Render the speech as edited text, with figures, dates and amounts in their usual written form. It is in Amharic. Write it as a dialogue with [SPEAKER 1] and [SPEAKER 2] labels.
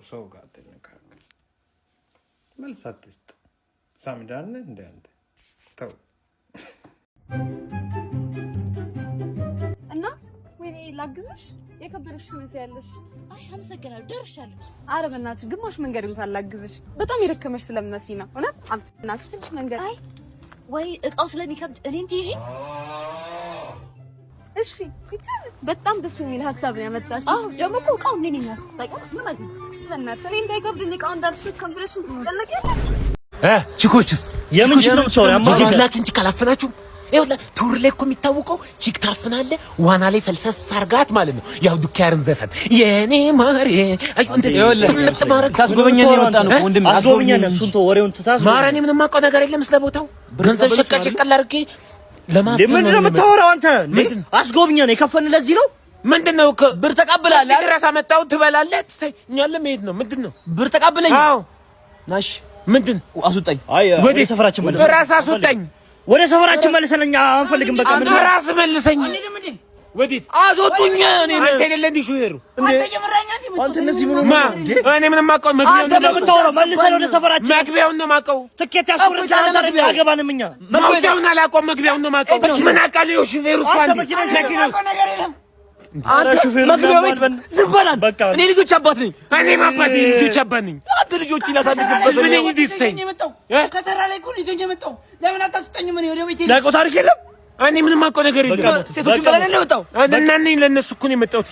[SPEAKER 1] ሰው ጋር አትነካከል። መልስ አትስጥ። ሳምዳን እንደ አንተ ተው።
[SPEAKER 2] እናት ወይኔ ላግዝሽ? የከበደሽ ትመስያለሽ።
[SPEAKER 3] አይ አመሰግናለሁ፣ ደርሻለሁ።
[SPEAKER 2] ኧረ በእናትሽ ግማሽ መንገድ ይሉታል ላግዝሽ። በጣም የደከመሽ ስለምትመስይ ነው። እውነት እናትሽ ትንሽ መንገድ።
[SPEAKER 3] አይ ወይ እቃው ስለሚከብድ እኔን ትይዢ?
[SPEAKER 2] እሺ ይቻላል። በጣም ደስ የሚል ሀሳብ ነው ያመጣሽ።
[SPEAKER 3] አዎ ደግሞ እኮ እቃው ምን ነው? በቃ ምን ማለት ነው?
[SPEAKER 2] በእናትሽ እኔ እንዳይከብድኝ እቃው እንዳልሽ ከብለሽ እንደነገ
[SPEAKER 4] ቺኮችስ
[SPEAKER 5] የምን ቺክ ነው ተወራ
[SPEAKER 4] ማጅግላችሁን ቺክ አላፈናችሁ? ይኸውልህ ቱር ላይ እኮ የሚታወቀው ቺክ ታፍናለ ዋና ላይ ፈልሰስ ሳርጋት ማለት ነው። ያው ዱካርን ዘፈን የኔ ማሬ አይ እንደዚህ ማረግ
[SPEAKER 5] ታስጎበኛኝ ነው የወጣ ነው ወንድም አስጎበኛኝ ነው። እሱን ወሬውን ትታስ
[SPEAKER 4] ማራኔ ምንም አውቀው ነገር የለም ስለ ቦታው ገንዘብ ሸቀል አድርጌ ለማፈን
[SPEAKER 5] ምንድን ነው የምታወራው አንተ? አስጎበኛኝ ነው የከፈልን ለዚህ ነው።
[SPEAKER 4] ምንድነው
[SPEAKER 5] ብር ተቀብላለህ አይደል?
[SPEAKER 4] ራስ አመጣው ትበላለህ ትኛለህ። መሄድ ነው ምንድነው?
[SPEAKER 5] ብር ተቀብለኝ።
[SPEAKER 4] አዎ
[SPEAKER 5] ናሽ
[SPEAKER 4] ምንድን
[SPEAKER 5] አስወጣኝ።
[SPEAKER 4] ወደ
[SPEAKER 5] ሰፈራችን መልሰን
[SPEAKER 4] ራስ አስወጣኝ።
[SPEAKER 5] ወደ ሰፈራችን መልሰን እኛ አንፈልግም። በቃ ምን
[SPEAKER 4] ራስ መልሰኝ። ወዴት አስወጡኝ? እኔ አንተ አይደለ እንዴ ሹፌሩ?
[SPEAKER 5] አንተ እነዚህ ምን
[SPEAKER 4] ማ እኔ ምንም አውቀው መግቢያውን
[SPEAKER 5] ነው የምታወራው? መልሰን ወደ ሰፈራችን
[SPEAKER 4] መግቢያውን ነው የማውቀው።
[SPEAKER 5] ትኬት ያስቆርጥ ያለ አገባንም እኛ
[SPEAKER 4] መውጫውን አላውቀውም። መግቢያውን ነው የማውቀው። ምን አውቃለሁ? ሹፌሩ እሷን መኪና
[SPEAKER 5] አንተ ሹፌሩ
[SPEAKER 4] መግቢያው ቤት ዝም በል።
[SPEAKER 5] በቃ
[SPEAKER 4] እኔ ልጆች አባት ነኝ። እኔም አባት ነኝ። ልጆች አባት ነኝ። አንተ ልጆች ይላሳድግበት ምን ነኝ ዲስተኝ
[SPEAKER 6] ከተራ ላይ እኮ ልጆች የመጣው ለምን አታስጠኝም? እኔ ወደ ቤቴ
[SPEAKER 5] ላቆ ታሪክ የለም።
[SPEAKER 4] እኔ ምንም አውቀው ነገር የለም።
[SPEAKER 6] ሴቶችን በላይ ነው የመጣው
[SPEAKER 4] እና እኔ ለነሱ እኮ ነው የመጣሁት።